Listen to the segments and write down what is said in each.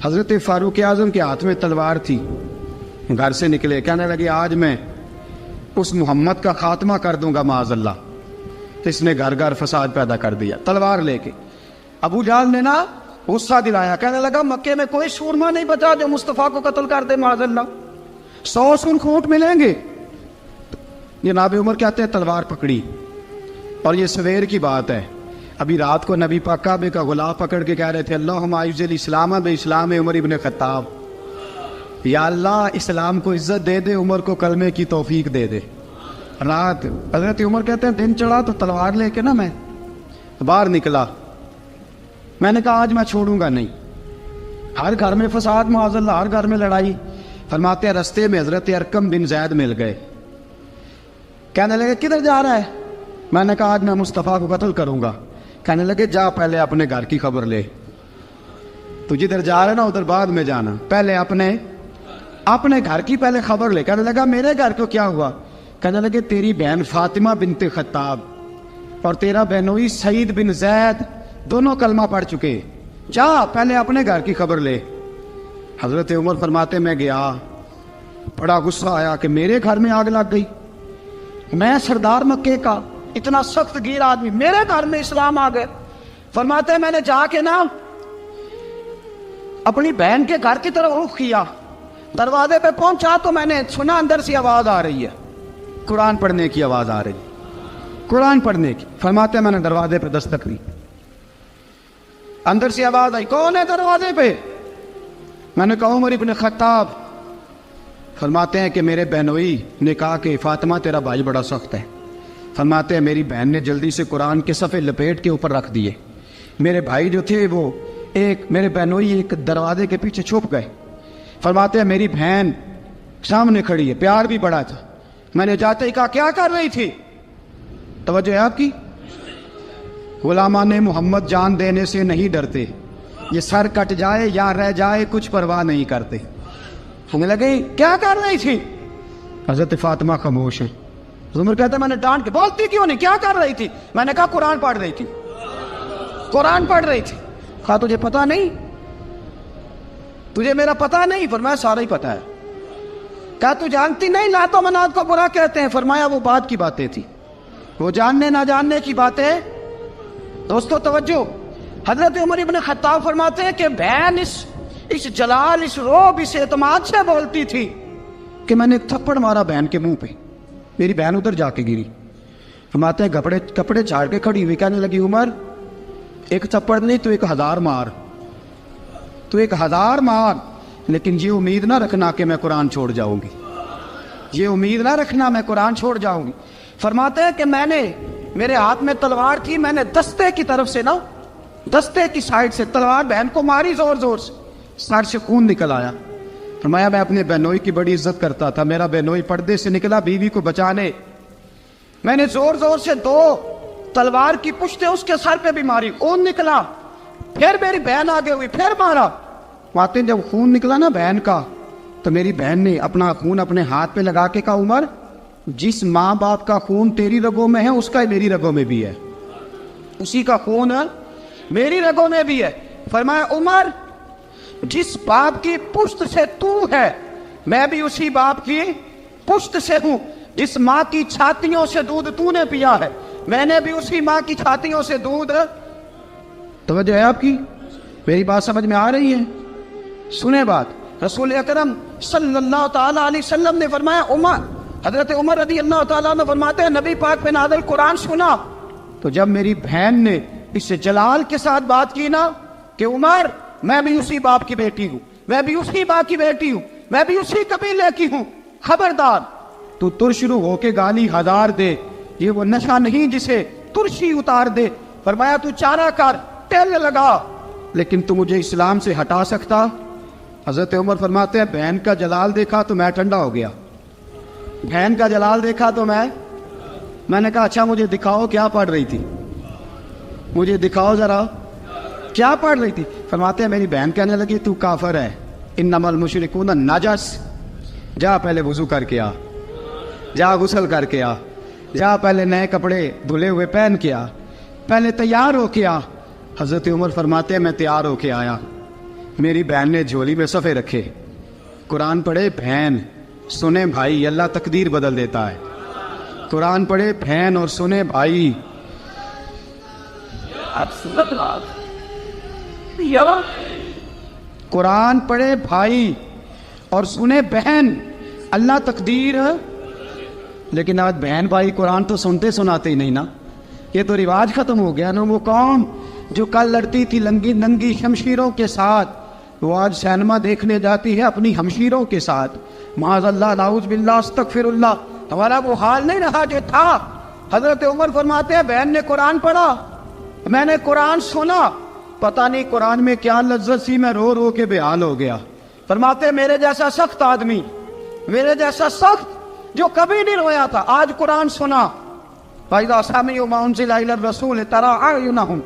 حضرت فاروق اعظم کے ہاتھ میں تلوار تھی، گھر سے نکلے، کہنے لگے آج میں اس محمد کا خاتمہ کر دوں گا معاذ اللہ۔ تو اس نے گھر گھر فساد پیدا کر دیا تلوار لے کے۔ ابو جہل نے نا غصہ دلایا، کہنے لگا مکے میں کوئی سورما نہیں بچا جو مصطفیٰ کو قتل کر دے معاذ اللہ، 100 سن خونٹ ملیں گے۔ جناب عمر کہتے ہیں تلوار پکڑی، اور یہ سویر کی بات ہے، ابھی رات کو نبی پاک کعبے کا غلاف پکڑ کے کہہ رہے تھے اللہم اعز الاسلام باسلام عمر ابن خطاب، یا اللہ اسلام کو عزت دے دے، عمر کو کلمے کی توفیق دے دے۔ رات حضرت عمر کہتے ہیں دن چڑھا تو تلوار لے کے نا میں باہر نکلا، میں نے کہا آج میں چھوڑوں گا نہیں، ہر گھر میں فساد معاذ اللہ، ہر گھر میں لڑائی۔ فرماتے ہیں رستے میں حضرت ارقم بن زید مل گئے، کہنے لگے کدھر جا رہا ہے؟ میں نے کہا آج میں مصطفیٰ کو قتل کروں گا۔ کہنے لگے جا پہلے اپنے گھر کی خبر لے، تو جدھر جا رہا ہے نا ادھر بعد میں جانا، پہلے اپنے گھر کی پہلے خبر لے۔ کہنے لگا میرے گھر کو کیا ہوا؟ کہنے لگے تیری بہن فاطمہ بنت خطاب اور تیرا بہنوئی سعید بن زید دونوں کلمہ پڑھ چکے، جا پہلے اپنے گھر کی خبر لے۔ حضرت عمر فرماتے میں گیا، بڑا غصہ آیا کہ میرے گھر میں آگ لگ گئی، میں سردار مکے کا اتنا سخت گیر آدمی، میرے گھر میں اسلام آ گئے۔ فرماتے ہیں میں نے جا کے نا اپنی بہن کے گھر کی طرف رخ کیا، دروازے پہ پہنچا تو میں نے سنا اندر سے آواز آ رہی ہے، قرآن پڑھنے کی آواز آ رہی، قرآن پڑھنے کی۔ فرماتے ہیں میں نے دروازے پہ دستک دی، اندر سے آواز آئی کون ہے دروازے پہ؟ میں نے کہا عمر ابن خطاب۔ فرماتے ہیں کہ میرے بہنوئی نے کہا کہ فاطمہ تیرا بھائی بڑا سخت ہے۔ فرماتے ہیں میری بہن نے جلدی سے قرآن کے صفحے لپیٹ کے اوپر رکھ دیے، میرے بھائی جو تھے وہ میرے بہنوئی ایک دروازے کے پیچھے چھپ گئے۔ فرماتے ہیں میری بہن سامنے کھڑی ہے، پیار بھی بڑا تھا، میں نے جاتے ہی کہا کیا کر رہی تھی؟ توجہ ہے آپ کی؟ غلامان محمد جان دینے سے نہیں ڈرتے، یہ سر کٹ جائے یا رہ جائے کچھ پرواہ نہیں کرتے۔ ہمیں لگے کیا کر رہی تھی؟ حضرت فاطمہ خاموش ہیں۔ عمر کہتا ہے میں نے ڈانٹ کے بولتی کیوں نہیں، کیا کر رہی تھی؟ میں نے کہا قرآن پڑھ رہی تھی، قرآن پڑھ رہی تھی۔ کہا تجھے پتا نہیں، تجھے میرا پتا نہیں؟ فرمایا سارا ہی پتا ہے۔ کہا تو جانتی نہیں لات و منات کو برا کہتے ہیں؟ فرمایا وہ بات کی باتیں تھی، وہ جاننے نہ جاننے کی باتیں۔ دوستو توجہ، حضرت عمر ابن خطاب فرماتے ہیں کہ بہن اس جلال، اس روب، اس اعتماد سے بولتی تھی کہ میں نے ایک تھپڑ مارا بہن کے منہ پہ، میری بہن ادھر جا کے گری۔ فرماتے ہیں کپڑے جھاڑ کے کھڑی ہوئی، کہنے لگی عمر ایک تھپڑ نہیں تو 1000 مار، تو 1000 مار، لیکن یہ امید نہ رکھنا کہ میں قرآن چھوڑ جاؤں گی، یہ امید نہ رکھنا میں قرآن چھوڑ جاؤں گی۔ فرماتے ہیں کہ میرے ہاتھ میں تلوار تھی، میں نے دستے کی طرف سے نا، دستے کی سائڈ سے تلوار بہن کو ماری زور زور سے، سر سے خون نکل آیا۔ فرمایا میں اپنے بہنوئی کی بڑی عزت کرتا تھا، میرا بہنوئی پردے سے نکلا بیوی کو بچانے، میں نے زور زور سے 2 تلوار کی پشتیں اس کے سر پہ بھی ماری، خون نکلا، پھر میری بہن آگے ہوئی، پھر مارا۔ واقعی جب خون نکلا نا بہن کا تو میری بہن نے اپنا خون اپنے ہاتھ پہ لگا کے کہا عمر جس ماں باپ کا خون تیری رگوں میں ہے اس کا میری رگوں میں بھی ہے، اسی کا خون میری رگوں میں بھی ہے۔ فرمایا عمر جس باپ کی پشت سے تو ہے میں بھی اسی باپ کی پشت سے ہوں، جس ماں کی چھاتیوں سے دودھ تو نے پیا ہے میں نے بھی اسی ماں کی چھاتیوں سے دودھ۔ توجہ ہے آپ کی؟ میری بات سمجھ میں آ رہی ہے؟ سنیں بات، رسول اکرم صلی اللہ تعالیٰ علیہ وسلم نے فرمایا حضرت عمر رضی اللہ تعالیٰ نے فرماتے ہیں نبی پاک پہ نازل قرآن سنا تو جب میری بہن نے اس جلال کے ساتھ بات کی نا کہ عمر میں بھی اسی باپ کی بیٹی ہوں، میں بھی اسی باپ کی بیٹی ہوں، میں بھی اسی قبیلے کی ہوں، خبردار تو ترشرو ہو کے گالی 1000 دے، یہ وہ نشہ نہیں جسے ترشی اتار دے۔ فرمایا تو چارہ کر، ٹیل لگا، لیکن تو مجھے اسلام سے ہٹا سکتا؟ حضرت عمر فرماتے ہیں بہن کا جلال دیکھا تو میں ٹھنڈا ہو گیا، بہن کا جلال دیکھا تو میں نے کہا اچھا مجھے دکھاؤ کیا پڑھ رہی تھی، مجھے دکھاؤ ذرا کیا پڑھ رہی تھی۔ فرماتے ہیں میری بہن کہنے لگی تو کافر ہے، انما المشرکون نجس، جا پہلے وضو کر کے آ، جا غسل کر کے آ، جا پہلے نئے کپڑے دھلے ہوئے پہن کے آ، پہلے تیار ہو کے آ۔ حضرت عمر فرماتے ہیں میں تیار ہو کے آیا، میری بہن نے جھولی میں صفحے رکھے، قرآن پڑھے بہن، سنے بھائی، اللہ تقدیر بدل دیتا ہے۔ قرآن پڑھے بہن اور سنے بھائی، قرآن پڑھے بھائی اور سنے بہن، اللہ تقدیر۔ لیکن آج بہن بھائی قرآن تو سنتے سناتے ہی نہیں نا، یہ تو رواج ختم ہو گیا نا۔ وہ قوم جو کل لڑتی تھی ننگی شمشیروں کے ساتھ، وہ آج سینما دیکھنے جاتی ہے اپنی ہمشیروں کے ساتھ۔ معاذ اللہ، نعوذ باللہ، استغفر اللہ۔ ہمارا وہ حال نہیں رہا جو تھا۔ حضرت عمر فرماتے ہیں بہن نے قرآن پڑھا، میں نے قرآن سنا، پتہ نہیں قرآن میں کیا لذت سی، میں رو رو کے بے حال ہو گیا۔ فرماتے ہیں میرے جیسا سخت آدمی، میرے جیسا سخت جو کبھی نہیں رویا تھا، آج قرآن سنا۔ فَإِذَا سَمِعُوا مَا أُنزِلَ إِلَى الرَّسُولِ تَرَىٰ أَعْيُنَهُمْ،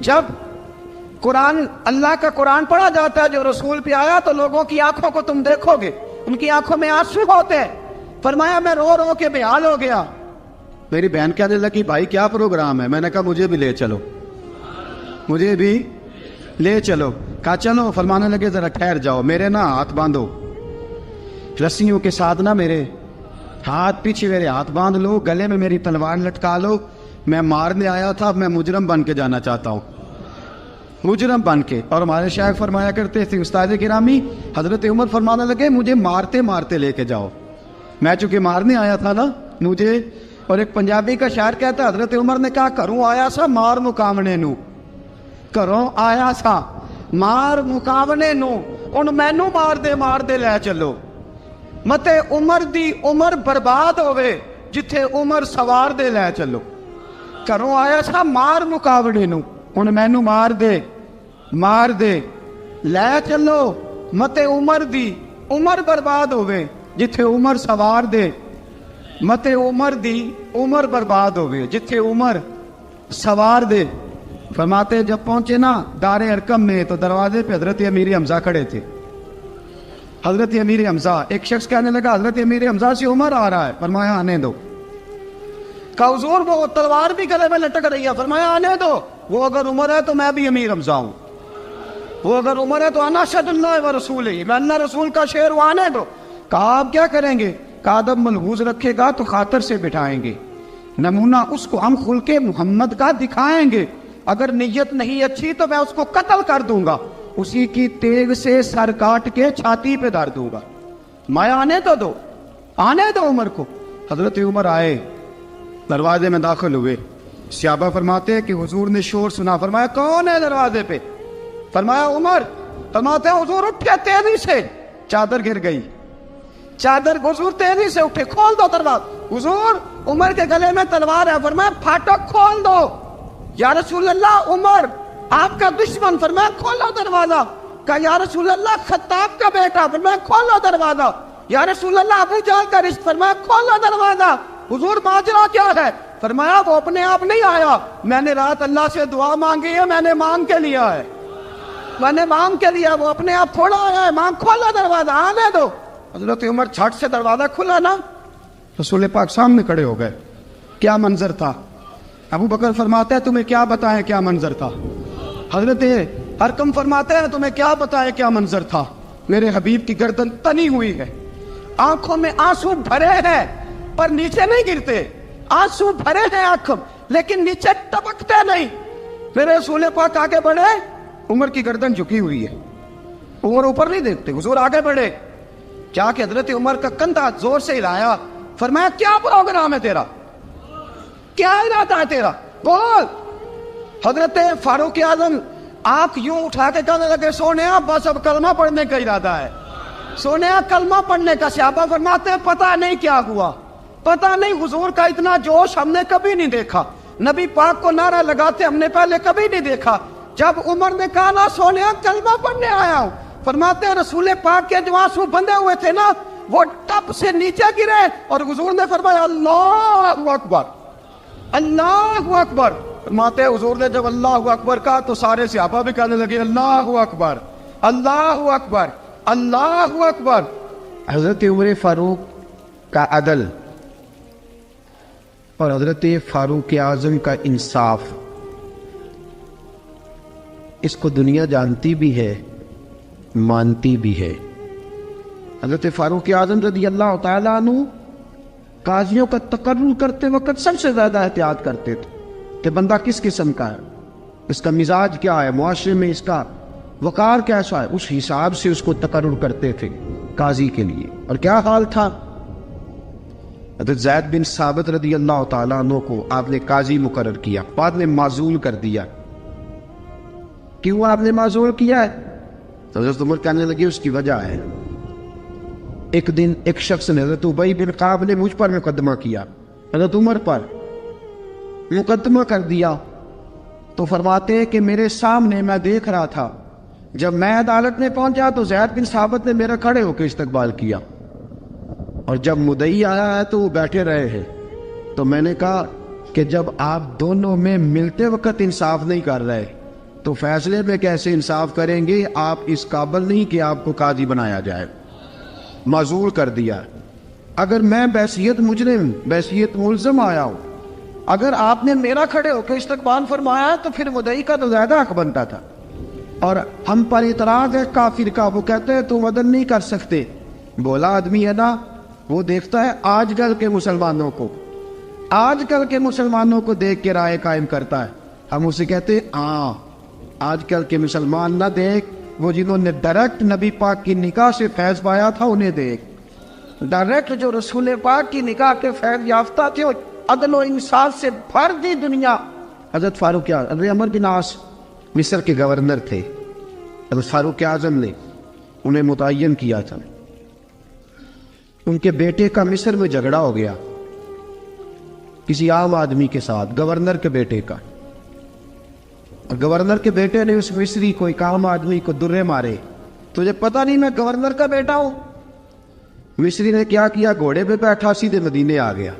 جب قرآن، اللہ کا قرآن پڑھا جاتا ہے جو رسول پہ آیا، تو لوگوں کی آنکھوں کو تم دیکھو گے، ان کی آنکھوں میں آنسو ہوتے ہیں۔ فرمایا میں رو رو کے بے حال ہو گیا۔ میری بہن کہنے لگی بھائی کیا پروگرام ہے؟ میں نے کہا مجھے بھی لے چلو، مجھے بھی لے چلو۔ کہا چلو۔ فرمانے لگے ذرا ٹھہر جاؤ، میرے نا ہاتھ باندھو رسیوں کے ساتھ، نا میرے ہاتھ پیچھے میرے ہاتھ باندھ لو، گلے میں میری تلوار لٹکا لو، میں مارنے آیا تھا، اب میں مجرم بن کے جانا چاہتا ہوں، مجرم بن کے۔ اور ہمارے شیخ فرمایا کرتے تھے، استاد گرامی حضرت عمر فرمانے لگے مجھے مارتے مارتے لے کے جاؤ، میں چونکہ مارنے آیا تھا نا مجھے۔ اور ایک پنجابی کا شاعر کہتا ہے حضرت عمر نے کہا گھروں آیا سا مار مقامنے نو، گھروں آیا سا مار مقامنے نو، ان مینو مار دے لے چلو، متے عمر دی عمر برباد ہوئے جتھے عمر سوار دے لے چلو۔ گھروں آیا سا مار مقابلے نو، ان مینو مار دے لے چلو، متے عمر دی عمر برباد ہوئے جتھے عمر سوار دے، متے عمر دی عمر برباد ہوئے جتھے عمر سوار دے۔ فرماتے جب پہنچے نا دار ارقم میں تو دروازے پہ حضرت امیر حمزہ کھڑے تھے۔ حضرت امیر حمزہ، ایک شخص کہنے لگا حضرت امیر حمزہ سے عمر آ رہا ہے، فرمایا آنے دو۔ کہا حضور وہ تلوار بھی گلے میں لٹک رہی ہے، فرمایا آنے دو، وہ اگر عمر ہے تو میں بھی امیر حمزہ ہوں، وہ اگر عمر ہے تو انا اشہد اللہ و رسولہ، میں اللہ رسول کا شعر ہوں، آنے دو۔ کہا آپ کیا کریں گے؟ کہا ادب ملحوظ رکھے گا تو خاطر سے بٹھائیں گے، نمونہ اس کو ہم خلق محمد کا دکھائیں گے، اگر نیت نہیں اچھی تو میں اس کو قتل کر دوں گا، اسی کی تیغ سے سر کاٹ کے چھاتی پہ دھر دوں گا، میں آنے تو دو، آنے دو عمر کو۔ حضرت عمر آئے، دروازے میں داخل ہوئے، صحابہ فرماتے ہیں کہ حضور نے شور سنا، فرمایا کون ہے دروازے پہ؟ فرمایا عمر۔ فرماتے ہیں حضور اٹھے تیزی سے، چادر گر گئی، چادر، حضور تیزی سے اٹھے، کھول دو دروازہ، حضور عمر کے گلے میں تلوار ہے، فرمایا پھاٹک کھول دو، یا رسول اللہ عمر آپ کا دشمن، فرمایا کھولو دروازہ، کہا یا رسول اللہ خطاب کا بیٹا، فرمایا کھولو دروازہ، یا رسول اللہ ابو جہل کا رشت، فرمایا کھولو دروازہ، حضور ماجرا کیا ہے؟ فرمایا وہ اپنے آپ نہیں آیا، میں نے رات اللہ سے دعا مانگی ہے، میں نے مانگ کے لیا ہے، میں نے مانگ کے لیا، وہ اپنے آپ تھوڑا آیا ہے، مانگ، کھولو دروازہ، آنے دو۔ حضرت عمر چھٹ سے دروازہ کھلا نا، رسول پاک سامنے کھڑے ہو گئے، کیا منظر تھا؟ ابو بکر فرماتے ہیں تمہیں کیا بتائیں کیا منظر تھا؟ حضرت ارقم فرماتے ہیں تمہیں کیا بتائیں کیا منظر تھا؟ میرے حبیب کی گردن تنی ہوئی ہے، آنکھوں میں آنسو بھرے ہیں پر نیچے نہیں گرتے، آنسو بھرے ہیں آنکھوں لیکن نیچے ٹپکتے نہیں۔ میرے رسول پاک آگے بڑھے، عمر کی گردن جھکی ہوئی ہے، عمر اوپر نہیں دیکھتے، حضور آگے بڑھے، جا کے حضرت عمر کا کندھا زور سے ہلایا، فرمایا کیا پروگرام ہے تیرا، کیا ارادہ ہے تیرا، بول۔ حضرت فاروق اعظم آنکھ یوں اٹھا کے کہنے لگے سونیا بس اب کلمہ پڑھنے کا ارادہ ہے، سونیا کلمہ پڑھنے کا۔ صحابہ فرماتے ہیں پتہ نہیں کیا ہوا، پتہ نہیں، حضور کا اتنا جوش ہم نے کبھی نہیں دیکھا، نبی پاک کو نعرہ لگاتے ہم نے پہلے کبھی نہیں دیکھا۔ جب عمر نے کہا نا سونیا کلمہ پڑھنے آیا ہوں، فرماتے ہیں رسول پاک کے جو آنسو بندے ہوئے تھے نا وہ ٹپ سے نیچے گرے، اور حضور نے فرمایا اللہ اکبر، اللہ اکبر۔ فرماتے ہیں حضور نے جب اللہ اکبر کہا تو سارے صحابہ بھی کہنے لگے اللہ اکبر، اللہ اکبر، اللہ اکبر۔ حضرت عمر فاروق کا عدل اور حضرت فاروق اعظم کا انصاف، اس کو دنیا جانتی بھی ہے مانتی بھی ہے۔ حضرت فاروق اعظم رضی اللہ تعالیٰ عنہ قاضیوں کا تقرر کرتے وقت سب سے زیادہ احتیاط کرتے تھے کہ بندہ کس قسم کا ہے، اس کا مزاج کیا ہے، معاشرے میں اس کا وقار کیسا ہے، اس حساب سے اس کو تقرر کرتے تھے قاضی کے لیے۔ اور کیا حال تھا؟ حضرت زید بن ثابت رضی اللہ تعالیٰ عنہ کو آپ نے قاضی مقرر کیا، بعد میں معزول کر دیا۔ کیوں آپ نے معزول کیا ہے؟ تو حضرت عمر کہنے لگے اس کی وجہ ہے، ایک دن ایک شخص نے، حضرت ابی بن کعب نے مجھ پر مقدمہ کیا، حضرت عمر پر مقدمہ کر دیا، تو فرماتے ہیں کہ میرے سامنے میں دیکھ رہا تھا، جب میں عدالت میں پہنچا تو زید بن ثابت نے میرا کھڑے ہو کے استقبال کیا، اور جب مدعی آیا ہے تو وہ بیٹھے رہے ہیں۔ تو میں نے کہا کہ جب آپ دونوں میں ملتے وقت انصاف نہیں کر رہے تو فیصلے میں کیسے انصاف کریں گے؟ آپ اس قابل نہیں کہ آپ کو قاضی بنایا جائے، معزول کر دیا۔ اگر میں بحیثیت مجرم، بحیثیت ملزم آیا ہوں، اگر آپ نے میرا کھڑے ہو کے استقبال فرمایا تو پھر مدعی کا تو زیادہ حق بنتا تھا۔ اور ہم پر اعتراض ہے کافر کا، وہ کہتے ہیں تم عدل نہیں کر سکتے۔ بولا آدمی ہے نا، وہ دیکھتا ہے آج کل کے مسلمانوں کو، آج کل کے مسلمانوں کو دیکھ کے رائے قائم کرتا ہے۔ ہم اسے کہتے ہیں ہاں آج کل کے مسلمان نہ دیکھ، وہ جنہوں نے ڈائریکٹ نبی پاک کی نکاح سے فیض پایا تھا انہیں دیکھ، ڈائریکٹ جو رسول پاک کی نکاح کے فیض یافتہ تھے، عدل و انصاف سے بھر دی دنیا۔ حضرت فاروق اعظم، حضرت عمرو بن عاص مصر کے گورنر تھے، حضرت فاروق اعظم نے انہیں متعین کیا تھا۔ ان کے بیٹے کا مصر میں جھگڑا ہو گیا کسی عام آدمی کے ساتھ، گورنر کے بیٹے کا، اور گورنر کے بیٹے نے اس مصری کو، ایک عام آدمی کو درے مارے۔ تجھے پتہ نہیں میں گورنر کا بیٹا ہوں؟ مصری نے کیا کیا؟ گھوڑے پہ بیٹھا سیدھے مدینے آ گیا،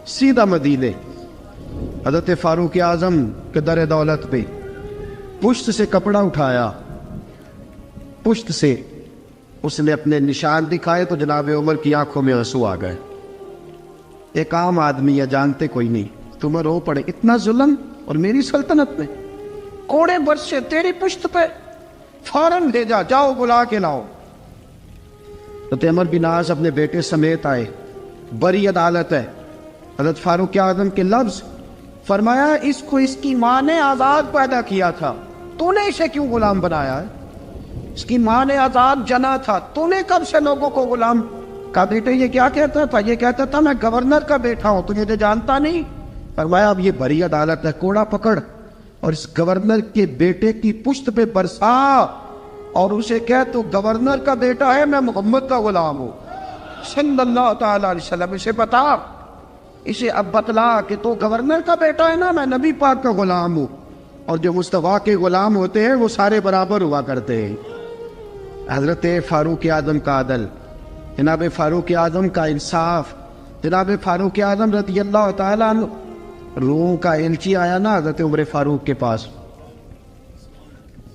سیدھا مدینے۔ حضرت فاروق اعظم کے در دولت پہ پشت سے کپڑا اٹھایا، پشت سے اس نے اپنے نشان دکھائے تو جناب عمر کی آنکھوں میں آنسو آ گئے۔ ایک عام آدمی ہے، جانتے کوئی نہیں، تمہیں رو پڑے، اتنا ظلم اور میری سلطنت میں، کوڑے برسے تیری پشت پہ، فوراً لے جا، جاؤ بلا کے لاؤ۔ حضرت عمر بن عاص اپنے بیٹے سمیت آئے، بڑی عدالت ہے۔ حضرت فاروق اعظم کے لفظ، فرمایا اس کو اس کی ماں نے آزاد پیدا کیا تھا، تو نے اسے کیوں غلام بنایا ہے؟ اس کی ماں نے آزاد جنا تھا، تو نے کب سے لوگوں کو غلام کا؟ بیٹے یہ کیا کہتا تھا؟ یہ کہتا تھا میں گورنر کا بیٹا ہوں، تجھے تو جانتا نہیں۔ فرمایا اب یہ بڑی عدالت ہے، کوڑا پکڑ اور اس گورنر کے بیٹے کی پشت پہ برسا اور اسے کہہ تو گورنر کا بیٹا ہے، میں محمد کا غلام ہوں صلی اللہ تعالی علیہ وسلم۔ اسے بتا، اسے اب بتلا کہ تو گورنر کا بیٹا ہے نا، میں نبی پاک کا غلام ہوں، اور جو مصطفیٰ کے غلام ہوتے ہیں وہ سارے برابر ہوا کرتے ہیں۔ حضرت فاروق اعظم کا عدل، جناب فاروق اعظم کا انصاف، جناب فاروق اعظم رضی اللہ تعالیٰ عنہ۔ روم کا ایلچی آیا نا حضرت عمر فاروق کے پاس،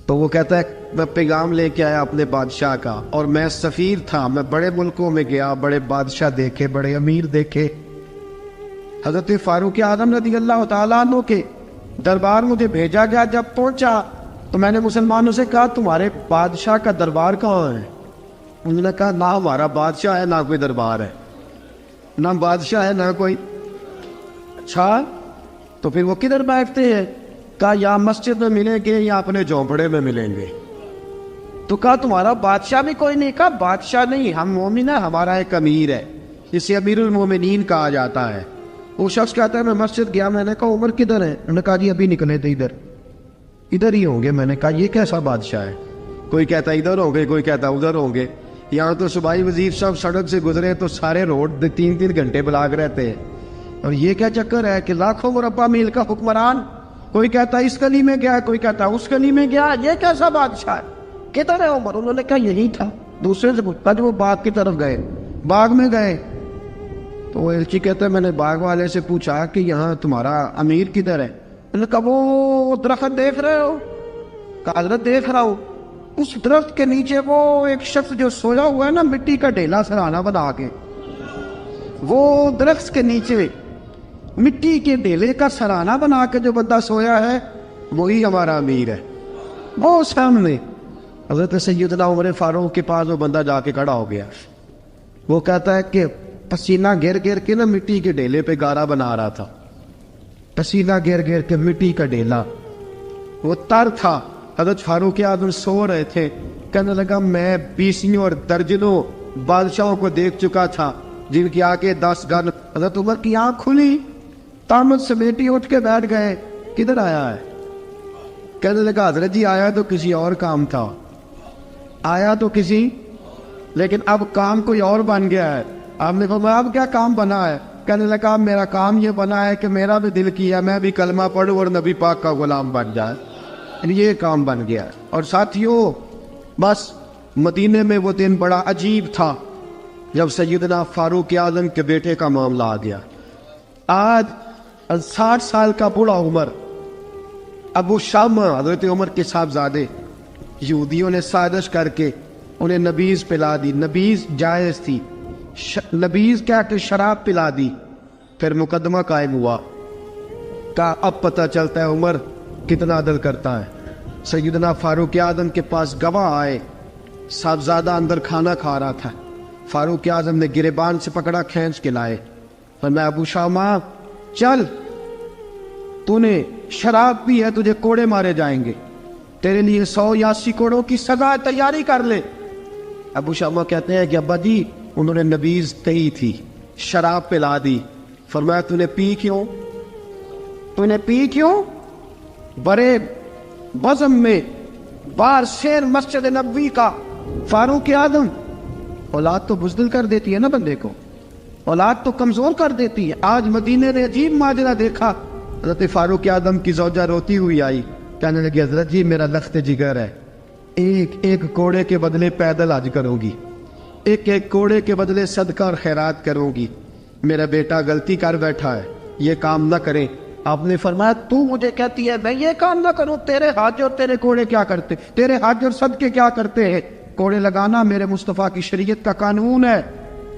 تو وہ کہتا ہے میں پیغام لے کے آیا اپنے بادشاہ کا، اور میں سفیر تھا، میں بڑے ملکوں میں گیا، بڑے بادشاہ دیکھے، بڑے امیر دیکھے۔ حضرت فاروق اعظم رضی اللہ تعالیٰ عنہ کے دربار مجھے بھیجا گیا، جب پہنچا تو میں نے مسلمانوں سے کہا تمہارے بادشاہ کا دربار کہاں ہے؟ انہوں نے کہا نہ ہمارا بادشاہ ہے نہ کوئی دربار ہے، نہ بادشاہ ہے نہ کوئی۔ اچھا تو پھر وہ کدھر بیٹھتے ہیں؟ کہا یا مسجد میں ملیں گے یا اپنے جھونپڑے میں ملیں گے۔ تو کہا تمہارا بادشاہ بھی کوئی نہیں؟ کہا بادشاہ نہیں، ہم مومن ہیں، ہمارا ایک امیر ہے، جسے امیر المومنین کہا جاتا ہے۔ وہ شخص کہتا ہے میں مسجد گیا، میں نے کہا عمر کدھر ہے؟ انہوں نے کہا جی ابھی نکلے تھے ادھر ہی ہوں گے۔ میں نے کہا یہ کیسا بادشاہ ہے؟ کوئی کہتا ہے ادھر ہوں گے، کوئی کہتا ہے ادھر ہوں گے۔ یہاں تو صوبائی وزیر صاحب سڑک سے گزرے تو سارے روڈ 3 گھنٹے بلاک رہتے ہیں، اور یہ کیا چکر ہے کہ لاکھوں مربع میل کا حکمران، کوئی کہتا ہے اس گلی میں گیا، کوئی کہتا ہے اس گلی میں گیا، یہ کیسا بادشاہ ہے؟ کدھر ہے عمر؟ انہوں نے کہا یہی تھا۔ دوسرے سے پوچھتا جو وہ باغ کی طرف گئے، باغ میں گئے تو وہ ایلچی کہتا ہے میں نے باغ والے سے پوچھا کہ یہاں تمہارا امیر کدھر ہے؟ انہوں نے کہا وہ درخت دیکھ رہے ہو؟ کہا حضرت دیکھ رہا ہوں۔ اس درخت کے نیچے وہ ایک شخص جو سویا ہوا ہے نا، مٹی کا ڈھیلا سرہانا بنا کے، وہ درخت کے نیچے مٹی کے ڈھیلے کا سرہانا بنا کے جو بندہ سویا ہے وہی ہمارا امیر ہے۔ وہ سامنے حضرت سیدنا عمر فاروق کے پاس وہ بندہ جا کے کھڑا ہو گیا. وہ کہتا ہے کہ پسینہ گر گر کے نا مٹی کے ڈھیلے پہ گارا بنا رہا تھا. پسینہ گر گر کے مٹی کا ڈھیلا, وہ تر تھا. حضرت فاروق اعظم سو رہے تھے. کہنے لگا میں بیسیوں اور درجنوں بادشاہوں کو دیکھ چکا تھا جن کی آگے 10 گن. حضرت عمر کی آنکھ کھلی, تامت سمیٹی اٹھ کے بیٹھ گئے. کدھر آیا ہے؟ کہنے لگا حضرت جی آیا تو کسی اور کام تھا, آیا تو کسی, لیکن اب کام کوئی اور بن گیا ہے. آپ نے فرمایا اب کیا کام بنا ہے؟ کہنے لگا میرا کام یہ بنا ہے کہ میرا بھی دل کیا میں بھی کلمہ پڑھوں اور نبی پاک کا غلام بن جائے. یہ کام بن گیا. اور ساتھیوں بس مدینے میں وہ دن بڑا عجیب تھا جب سیدنا فاروق اعظم کے بیٹے کا معاملہ آ گیا. آج 60 سال کا بوڑھا عمر, ابو شامہ حضرت عمر کے صاحبزادے, یہودیوں نے سازش کر کے انہیں نبیذ پلا دی. نبیذ جائز تھی, نبیذ کیا کہ شراب پلا دی. پھر مقدمہ قائم ہوا. کہا اب پتہ چلتا ہے عمر کتنا عدل کرتا ہے. سیدنا فاروق اعظم کے پاس گواہ آئے. صاحبزادہ اندر کھانا کھا رہا تھا. فاروق اعظم نے گریبان سے پکڑا, کھینچ کے لائے. فرمایا ابو شامہ چل, تو نے شراب پی ہے, تجھے کوڑے مارے جائیں گے, تیرے لیے 100 یا 80 کوڑوں کی سزا تیاری کر لے. ابو شامہ کہتے ہیں کہ ابا جی انہوں نے نبیذ تئی تھی, شراب پلا دی. فرمایا تو نے پی کیوں؟ تو نے پی کیوں؟ بڑے بزم میں بار شیر مسجد نبوی کا فاروق اعظم. اولاد تو بزدل کر دیتی ہے نا بندے کو, اولاد تو کمزور کر دیتی ہے. آج مدینے نے عجیب ماجرا دیکھا. حضرت فاروق اعظم کی زوجہ روتی ہوئی آئی, کہنے لگی حضرت جی میرا لخت جگر ہے, ایک ایک کوڑے کے بدلے پیدل حج کروں گی, ایک ایک کوڑے کے بدلے صدقہ اور خیرات کروں گی. میرا بیٹا غلطی کر بیٹھا ہے, یہ کام نہ کرے. آپ نے فرمایا تو مجھے کہتی ہے میں یہ کام نہ کروں؟ تیرے حج اور تیرے کوڑے کیا کرتے, تیرے حج اور صدقے کیا کرتے ہیں؟ کوڑے لگانا میرے مصطفیٰ کی شریعت کا قانون ہے.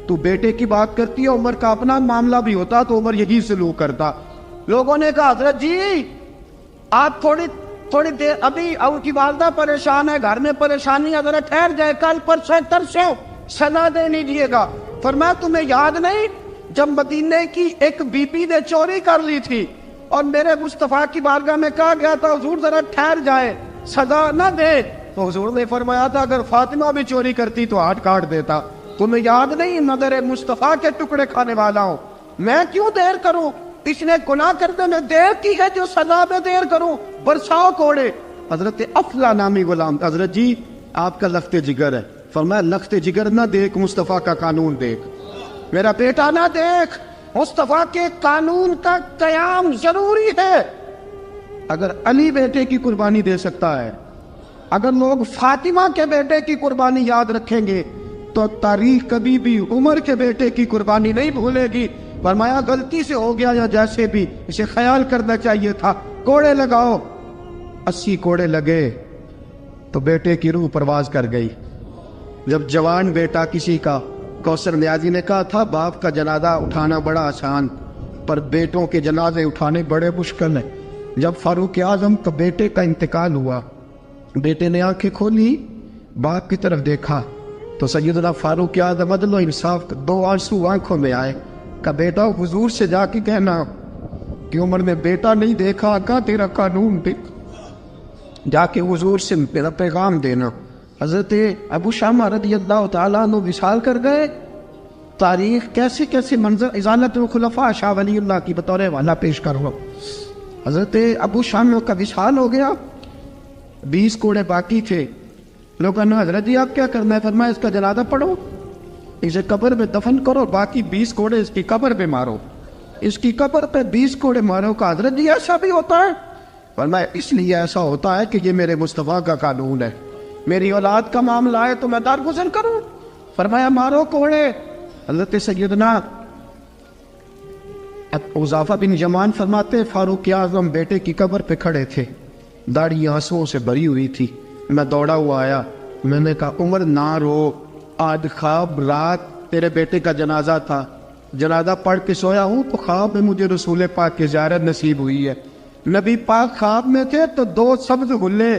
تو بیٹے کی بات کرتی ہے, عمر کا اپنا معاملہ بھی ہوتا تو عمر یہی سلوک کرتا. لوگوں نے کہا حضرت جی آپ تھوڑی دیر, ابھی ان کی والدہ پریشان ہے, گھر میں پریشانی ہے, ذرا ٹھہر جائے, کل پرسوں ترسوں سزا دے لیجیے گا. فرمایا تمہیں یاد نہیں جب مدینے کی ایک بی بی نے چوری کر لی تھی اور میرے مصطفیٰ کی بارگاہ میں کہا گیا تھا حضور ذرا ٹھہر جائے, سزا نہ دے, تو حضور نے فرمایا تھا اگر فاطمہ بھی چوری کرتی تو ہاتھ کاٹ دیتا. تمہیں یاد نہیں نظر مصطفیٰ کے ٹکڑے کھانے والا ہوں, میں کیوں دیر کروں؟ اس نے گناہ کرنے میں دیر کی ہے جو سزا میں دیر کروں, برساؤ کوڑے. حضرت افلا نامی غلام, حضرت جی آپ کا لخت جگر ہے. فرمایا لخت جگر نہ دیکھ, مصطفیٰ کا قانون دیکھ. میرا بیٹا نہ دیکھ, مصطفیٰ کے قانون کا قیام ضروری ہے. اگر علی بیٹے کی قربانی دے سکتا ہے, اگر لوگ فاطمہ کے بیٹے کی قربانی یاد رکھیں گے تو تاریخ کبھی بھی عمر کے بیٹے کی قربانی نہیں بھولے گی. فرمایا غلطی سے ہو گیا یا جیسے بھی, اسے خیال کرنا چاہیے تھا. کوڑے لگاؤ. 80 کوڑے لگے تو بیٹے کی روح پرواز کر گئی. جب جوان بیٹا کسی کا, کوثر نیازی نے کہا تھا باپ کا جنازہ اٹھانا بڑا آسان, پر بیٹوں کے جنازے اٹھانے بڑے مشکل ہیں. جب فاروق اعظم کا بیٹے کا انتقال ہوا, بیٹے نے آنکھیں کھولی, باپ کی طرف دیکھا تو سیدنا فاروق اعظم عدل و انصاف, 2 آنسو آنکھوں میں آئے. کہ بیٹا حضور سے جا کے کہنا کہ عمر نے بیٹا نہیں دیکھا, آقا تیرا قانون دیکھ, جا کے حضور سے میرا پیغام دینا. حضرت ابو شامہ رضی اللہ تعالیٰ عنہ وصال کر گئے. تاریخ کیسے کیسے منظر ازالت الخلفاء شاہ ولی اللہ کی بطور والا پیش کر رہا. حضرت ابو شامہ کا وصال ہو گیا, 20 کوڑے باقی تھے. لوگوں نے حضرت جی آپ کیا کرنا ہے؟ فرمایا اس کا جنازہ پڑھو, اسے قبر میں دفن کرو, باقی 20 کوڑے اس کی قبر پہ مارو, اس کی قبر پہ 20 کوڑے مارو. کا حضرت جی ایسا بھی ہوتا ہے؟ فرمایا اس لیے ایسا ہوتا ہے کہ یہ میرے مصطفیٰ کا قانون ہے, میری اولاد کا معاملہ ہے تو میں درگزر کروں. فرمایا مارو کوڑے. حضرت سیدنا حذیفہ بن یمان فرماتے فاروق اعظم بیٹے کی قبر پہ کھڑے تھے, داڑھی آنسوؤں سے بھری ہوئی تھی. میں دوڑا ہوا آیا, میں نے کہا عمر نہ رو, آج خواب رات تیرے بیٹے کا جنازہ تھا, جنازہ پڑھ کے سویا ہوں تو خواب میں مجھے رسول پاک کی زیارت نصیب ہوئی ہے. نبی پاک خواب میں تھے تو 2 سبز غلے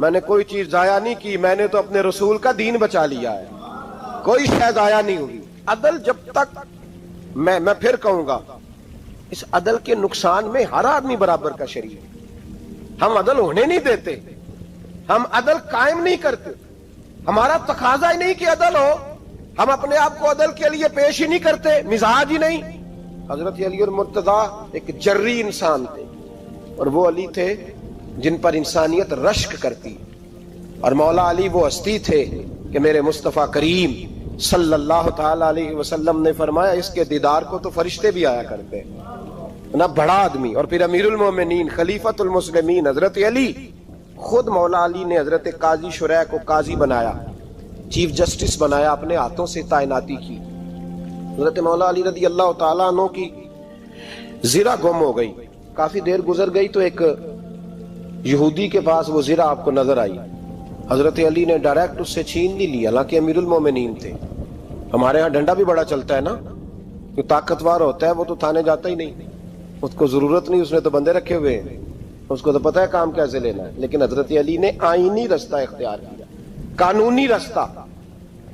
میں نے کوئی چیز ضائع نہیں کی, میں نے تو اپنے رسول کا دین بچا لیا ہے, کوئی شے ضائع نہیں ہوئی. عدل جب تک, میں پھر کہوں گا, اس عدل کے نقصان میں ہر آدمی برابر کا شریک ہے. ہم عدل ہونے نہیں دیتے, ہم عدل قائم نہیں کرتے, ہمارا تقاضا ہی نہیں کہ عدل ہو, ہم اپنے آپ کو عدل کے لیے پیش ہی نہیں کرتے, مزاج ہی نہیں. حضرت علی المرتضیٰ ایک جری انسان تھے, اور وہ علی تھے جن پر انسانیت رشک کرتی, اور مولا علی وہ ہستی تھے کہ میرے مصطفیٰ کریم صلی اللہ تعالی علیہ وسلم نے فرمایا اس کے دیدار کو تو فرشتے بھی آیا کرتے نا, بڑا آدمی. اور پھر امیر المومنین خلیفۃ المسلمین حضرت علی, خود مولا علی نے حضرت قاضی شریح کو قاضی بنایا, چیف جسٹس بنایا, اپنے ہاتھوں سے تعیناتی کی. حضرت مولا علی رضی اللہ تعالیٰ عنہ کی زرہ گم ہو گئی, کافی دیر گزر گئی تو ایک یہودی کے پاس وہ زرہ آپ کو نظر آئی. حضرت علی نے ڈائریکٹ اس سے چھین نہیں لی, حالانکہ امیر المومنین تھے. ہمارے ہاں ڈنڈا بھی بڑا چلتا ہے نا, جو طاقتور ہوتا ہے وہ تو تھانے جاتا ہی نہیں, اس کو ضرورت نہیں, اس نے تو بندے رکھے ہوئے ہیں, اس کو تو پتہ ہے کام کیسے لینا ہے. لیکن حضرت علی نے آئینی رستہ اختیار کیا, قانونی رستہ.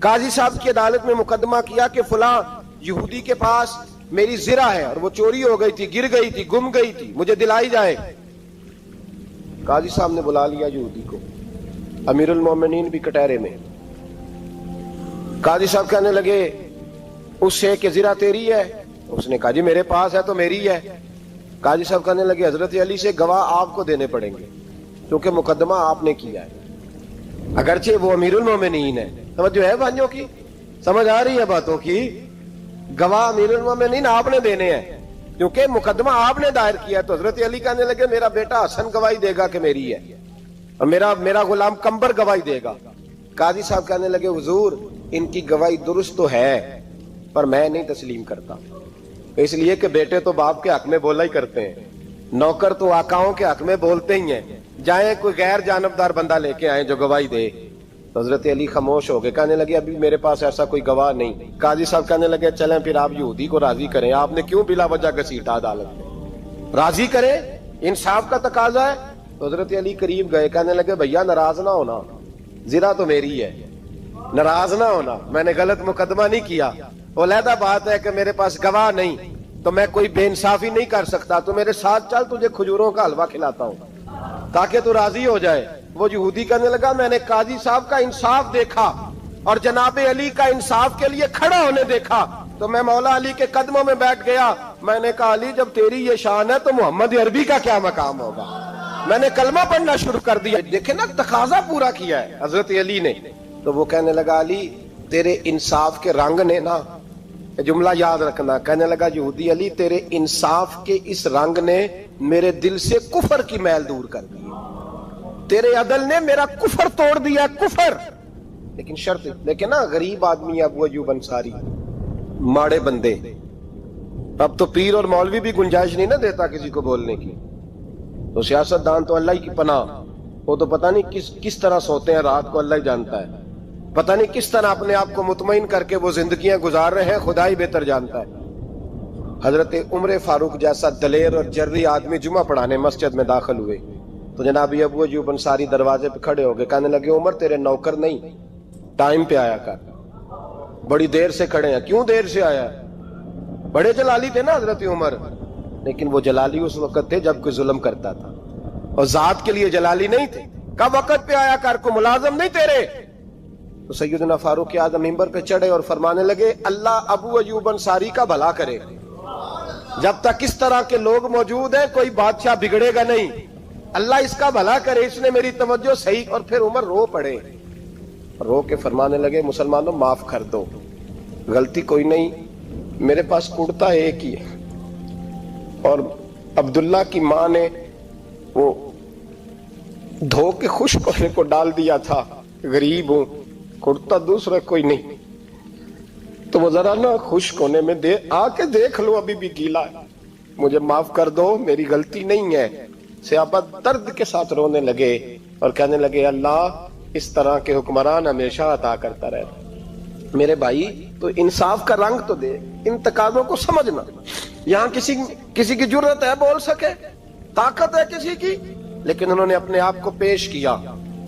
قاضی صاحب کی عدالت میں مقدمہ کیا کہ فلاں یہودی کے پاس میری زرہ ہے اور وہ چوری ہو گئی تھی, گر گئی تھی, گم گئی تھی, مجھے دلائی جائے. قاضی صاحب نے بلا لیا یہودی کو, امیر المومنین بھی کٹہرے میں. قاضی صاحب کہنے لگے اس سے کہ زرہ تیری ہے؟ اس نے کہا جی میرے پاس ہے تو میری ہے. قاضی صاحب کہنے لگے حضرت علی سے گواہ آپ کو دینے پڑیں گے کیونکہ مقدمہ آپ نے کیا ہے, اگرچہ وہ امیر المومنین ہے. توجہ ہے بھائیوں کی, سمجھ آ رہی ہے باتوں کی؟ گواہ امیر المومنین آپ نے دینے ہیں کیونکہ مقدمہ آپ نے دائر کیا. تو حضرت علی کہنے لگے میرا بیٹا حسن گواہی دے گا کہ میری ہے, اور میرا غلام کمبر گواہی دے گا. قاضی صاحب کہنے لگے حضور ان کی گواہی درست تو ہے پر میں نہیں تسلیم کرتا, اس لیے کہ بیٹے تو باپ کے حق میں بولا ہی کرتے ہیں, نوکر تو آقاؤں کے حق میں بولتے ہی ہیں, جائیں کوئی غیر جانبدار بندہ لے کے آئیں جو گواہی دے. تو حضرت علی خاموش ہو گئے, کہنے لگے ابھی میرے پاس ایسا کوئی گواہ نہیں. قاضی صاحب کہنے لگے چلیں پھر آپ یہودی کو راضی کریں, آپ نے کیوں بلا وجہ گھسیٹا عدالت میں, راضی کریں, انصاف کا تقاضا ہے. تو حضرت علی قریب گئے, کہنے لگے بھیا ناراض نہ ہونا, زرہ تو میری ہے, ناراض نہ ہونا, میں نے غلط مقدمہ نہیں کیا. علیحدہ بات ہے کہ میرے پاس گواہ نہیں تو میں کوئی بے انصافی نہیں کر سکتا, تو میرے ساتھ چل تجھے کھجوروں کا حلوہ کھلاتا ہوں تاکہ تو راضی ہو جائے. وہ یہودی کہنے لگا میں نے قاضی صاحب کا انصاف دیکھا اور جناب علی کا انصاف کے لیے کھڑا ہونے دیکھا تو میں مولا علی کے قدموں میں بیٹھ گیا. میں نے کہا علی جب تیری یہ شان ہے تو محمد عربی کا کیا مقام ہوگا. میں نے کلمہ پڑھنا شروع کر دیا. دیکھیں نا تقاضا پورا کیا ہے حضرت علی نے. تو وہ کہنے لگا علی تیرے انصاف کے رنگ نے نا, جملہ یاد رکھنا, کہنے لگا یہودی علی تیرے انصاف کے اس رنگ نے میرے دل سے کفر کی میل دور کر دی, تیرے عدل نے میرا کفر توڑ دیا, کفر. لیکن شرط دیکھیں نا, غریب آدمی ابو ایوب انصاری, ماڑے بندے, اب تو پیر اور مولوی بھی گنجائش نہیں نہ دیتا کسی کو بولنے کی, تو سیاست دان تو اللہ کی پناہ, وہ تو پتہ نہیں کس طرح سوتے ہیں رات کو, اللہ ہی جانتا ہے, پتہ نہیں کس طرح اپنے آپ کو مطمئن کر کے وہ زندگیاں گزار رہے ہیں, خدا ہی بہتر جانتا ہے. حضرت عمر فاروق جیسا دلیر اور جرری آدمی جمعہ پڑھانے مسجد میں داخل ہوئے تو جناب ابو ایوب انصاری دروازے پہ کھڑے ہو گئے, کہنے لگے عمر تیرے نوکر نہیں, ٹائم پہ آیا کر, بڑی دیر سے کھڑے ہیں. کیوں دیر سے آیا؟ بڑے جلالی تھے نا حضرت عمر, لیکن وہ جلالی اس وقت تھے جب کوئی ظلم کرتا تھا, اور ذات کے لیے جلالی نہیں تھے. کب وقت پہ آیا کر, کو ملازم نہیں تیرے. تو سیدنا فاروق اعظم منبر پہ چڑھے اور فرمانے لگے اللہ ابو ایوب انصاری کا بھلا کرے, جب تک اس طرح کے لوگ موجود ہیں کوئی بادشاہ بگڑے گا نہیں, اللہ اس کا بھلا کرے, اس نے میری توجہ صحیح. اور پھر عمر رو پڑے, رو کے فرمانے لگے مسلمانوں معاف کر دو, غلطی کوئی نہیں, میرے پاس کرتا ایک ہی ہے, اور عبداللہ کی ماں نے وہ دھو کے خشک ہونے کو ڈال دیا تھا, غریب ہوں, کرتا دوسرا کوئی نہیں, تو وہ ذرا نا خشک ہونے میں آ کے دیکھ لو ابھی بھی گیلا ہے, مجھے معاف کر دو, میری غلطی نہیں ہے. صحابہ درد کے ساتھ رونے لگے اور کہنے لگے اللہ اس طرح کے حکمران ہمیشہ عطا کرتا رہتا. میرے بھائی تو انصاف کا رنگ تو دے, ان تقاضوں کو سمجھنا. یہاں کسی کی جرت ہے بول سکے, طاقت ہے کسی کی, لیکن انہوں نے اپنے آپ کو پیش کیا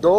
2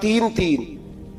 3।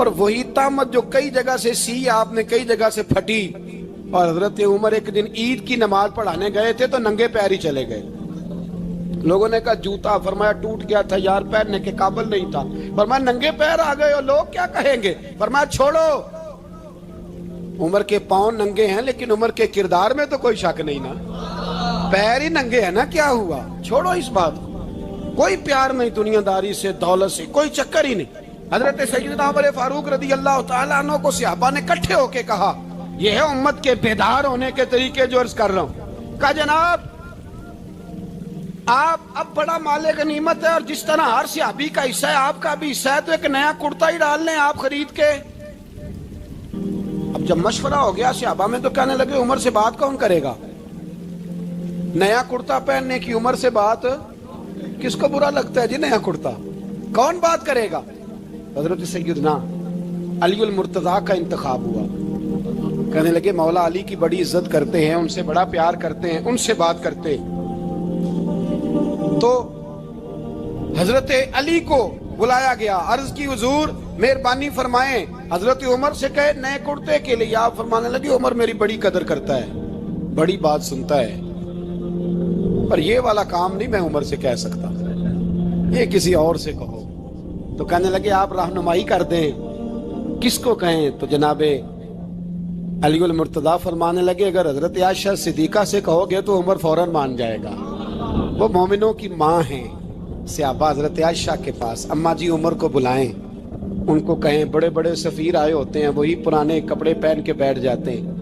اور وہی تہمت جو کئی جگہ سے سی آپ نے کئی جگہ سے پھٹی. اور حضرت عمر ایک دن عید کی نماز پڑھانے گئے تھے تو ننگے پیر ہی چلے گئے. لوگوں نے کہا جوتا, فرمایا ٹوٹ گیا تھا یار, پہننے کے قابل نہیں تھا. فرمایا ننگے پیر آ گئے ہو, لوگ کیا کہیں گے؟ فرمایا چھوڑو, عمر کے پاؤں ننگے ہیں لیکن عمر کے کردار میں تو کوئی شک نہیں نا, پیر ہی ننگے ہیں نا, کیا ہوا؟ چھوڑو اس بات کو. کوئی پیار نہیں دنیا داری سے, دولت سے, کوئی چکر ہی نہیں. حضرت سیدنا عمر فاروق رضی اللہ تعالیٰ عنہ کو صحابہ نے اکٹھے ہو کے کہا, یہ ہے امت کے بیدار ہونے کے طریقے جو عرض کر رہا ہوں. کہا جناب آپ اب بڑا مال غنیمت ہے, اور جس طرح ہر صحابی کا حصہ ہے آپ کا بھی حصہ ہے, تو ایک نیا کرتا ہی ڈال لیں آپ خرید کے. اب جب مشورہ ہو گیا صحابہ میں تو کہنے لگے عمر سے بات کون کرے گا؟ نیا کرتا پہننے کی عمر سے بات کس کو برا لگتا ہے جی؟ نیا کرتا کون بات کرے گا؟ حضرت سیدنا علی المرتضیٰ کا انتخاب ہوا. کہنے لگے مولا علی کی بڑی عزت کرتے ہیں, ان سے بڑا پیار کرتے ہیں, ان سے بات کرتے. تو حضرت علی کو بلایا گیا, عرض کی حضور مہربانی فرمائیں. حضرت عمر سے کہے نئے کرتے کے لیے. آپ فرمانے لگے عمر میری بڑی قدر کرتا ہے, بڑی بات سنتا ہے, پر یہ والا کام نہیں میں عمر سے کہہ سکتا, یہ کسی اور سے کہو. تو کہنے لگے آپ رہنمائی کر دیں, کس کو کہیں؟ تو جناب علی المرتضیٰ فرمانے لگے اگر حضرت عائشہ صدیقہ سے کہو گے تو عمر فوراً مان جائے گا, وہ مومنوں کی ماں ہیں. صحابہ حضرت عائشہ کے پاس, اماں جی عمر کو بلائیں, ان کو کہیں بڑے بڑے سفیر آئے ہوتے ہیں, وہی پرانے کپڑے پہن کے بیٹھ جاتے ہیں.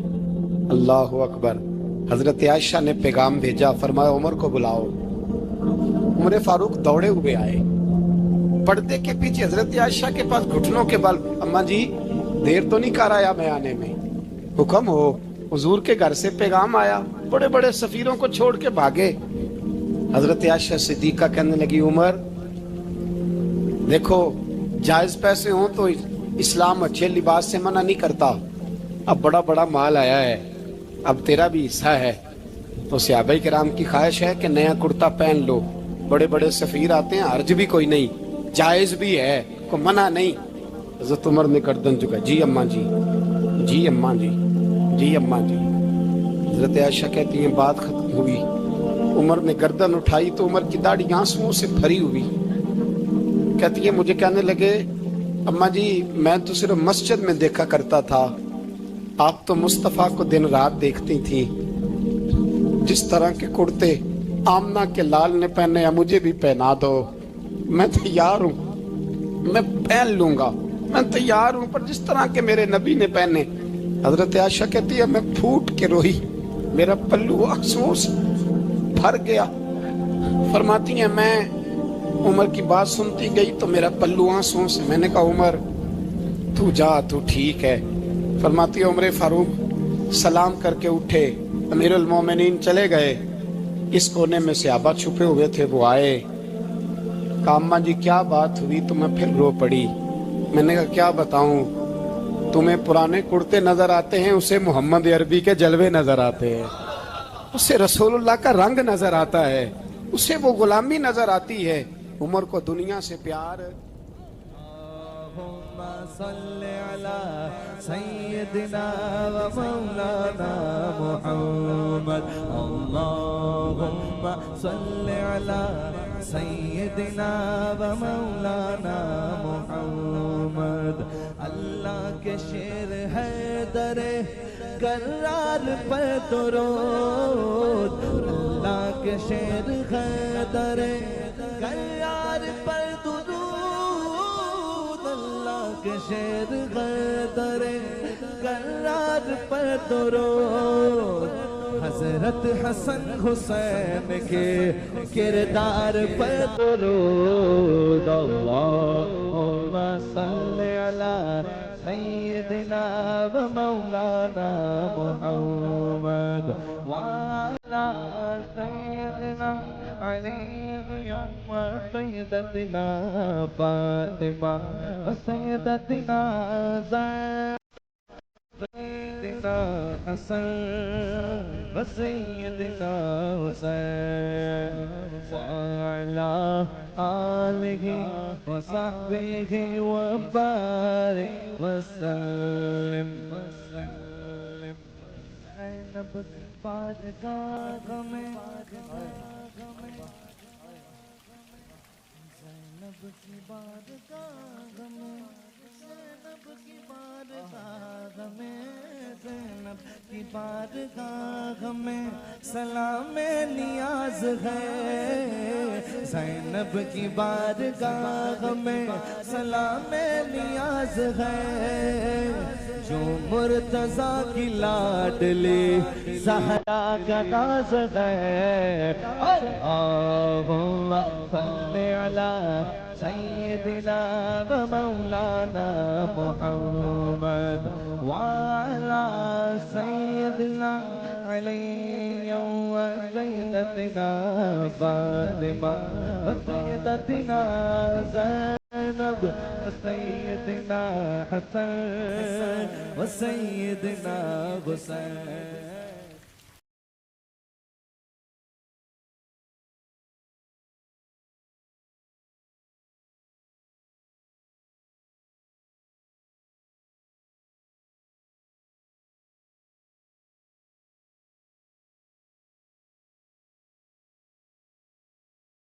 اللہ اکبر. حضرت عائشہ نے پیغام بھیجا, فرمایا عمر کو بلاؤ. عمر فاروق دوڑے ہوئے آئے, پردے کے پیچھے حضرت عائشہ کے پاس گھٹنوں کے بل, اماں جی دیر تو نہیں کر آیا میں آنے میں؟ حکم ہو. حضور کے گھر سے پیغام آیا, بڑے بڑے سفیروں کو چھوڑ کے بھاگے. حضرت عائشہ صدیقہ کہنے لگی عمر دیکھو جائز پیسے ہوں تو اسلام اچھے لباس سے منع نہیں کرتا, اب بڑا بڑا مال آیا ہے, اب تیرا بھی حصہ ہے, تو صحابہ کرام کی خواہش ہے کہ نیا کرتا پہن لو. بڑے بڑے سفیر آتے ہیں, حرج بھی کوئی نہیں, جائز بھی ہے, کوئی منع نہیں. حضرت عمر نے گردن جھکا, جی اماں جی, جی اماں جی, جی اماں جی. حضرت عائشہ کہتی ہیں بات ختم ہوئی, عمر نے گردن اٹھائی تو عمر کی داڑھی آنسوؤں سے بھری ہوئی. کہتی ہے مجھے کہنے لگے اماں جی میں تو صرف مسجد میں دیکھا کرتا تھا, آپ تو مصطفیٰ کو دن رات دیکھتی تھی, جس طرح کے کرتے آمنہ کے لال نے پہنے ہیں مجھے بھی پہنا دو, میں تیار ہوں, میں پہن لوں گا, میں تیار ہوں, پر جس طرح کے میرے نبی نے پہنے. حضرت عائشہ کہتی ہے میں پھوٹ کے روئی, میرا پلو آنسوؤں سے بھر گیا. فرماتی ہیں میں عمر کی بات سنتی گئی تو میرا پلو آنسوؤں سے, میں نے کہا عمر تو جا, تو ٹھیک ہے. فرماتی ہے عمر فاروق سلام کر کے اٹھے, امیر المومنین چلے گئے. اس کونے میں صحابہ چھپے ہوئے تھے, وہ آئے, کہا اماں جی کیا بات ہوئی؟ تو میں پھر رو پڑی. میں نے کہا کیا بتاؤں, تمہیں پرانے کرتے نظر آتے ہیں, اسے محمد عربی کے جلوے نظر آتے ہیں, اسے رسول اللہ کا رنگ نظر آتا ہے, اسے وہ غلامی نظر آتی ہے. عمر کو دنیا سے پیار. اللہم صلی علی سیدنا و مولانا محمد. اللہم صلی علی سیدنا و مولانا محمد. اللہ کے شیر ہے در کرار پر درود, اللہ کے شیر ہے در کرار پر درود, اللہ کے شیر ہے در کرار پر درود. حضرت حسن حسین کے کردار پر درود. اللہم صلی علی سیدنا و مولانا محمد وعلا سیدنا علی و سیدتنا فاطمہ و سیدتنا سیدنا حسن و سیدنا حسین وعلا آلہ وصحبہ وبارک وسلم زینب کی بارگاہ میں زینب کی بارگاہ میں زینب کی بارگاہ میں زینب کی بارگاہ میں سلام نیاز ہے زینب کی بارگاہ میں سلام نیاز ہے جو مرتضیٰ کی لاڈلی زہرا کا ناز ہے اللہم صل علی سیدنا و مولانا محمد وعلی سیدنا علی و سیدتنا فاطمہ و سیدتنا زینب وسیدنا حسن وسیدنا حسین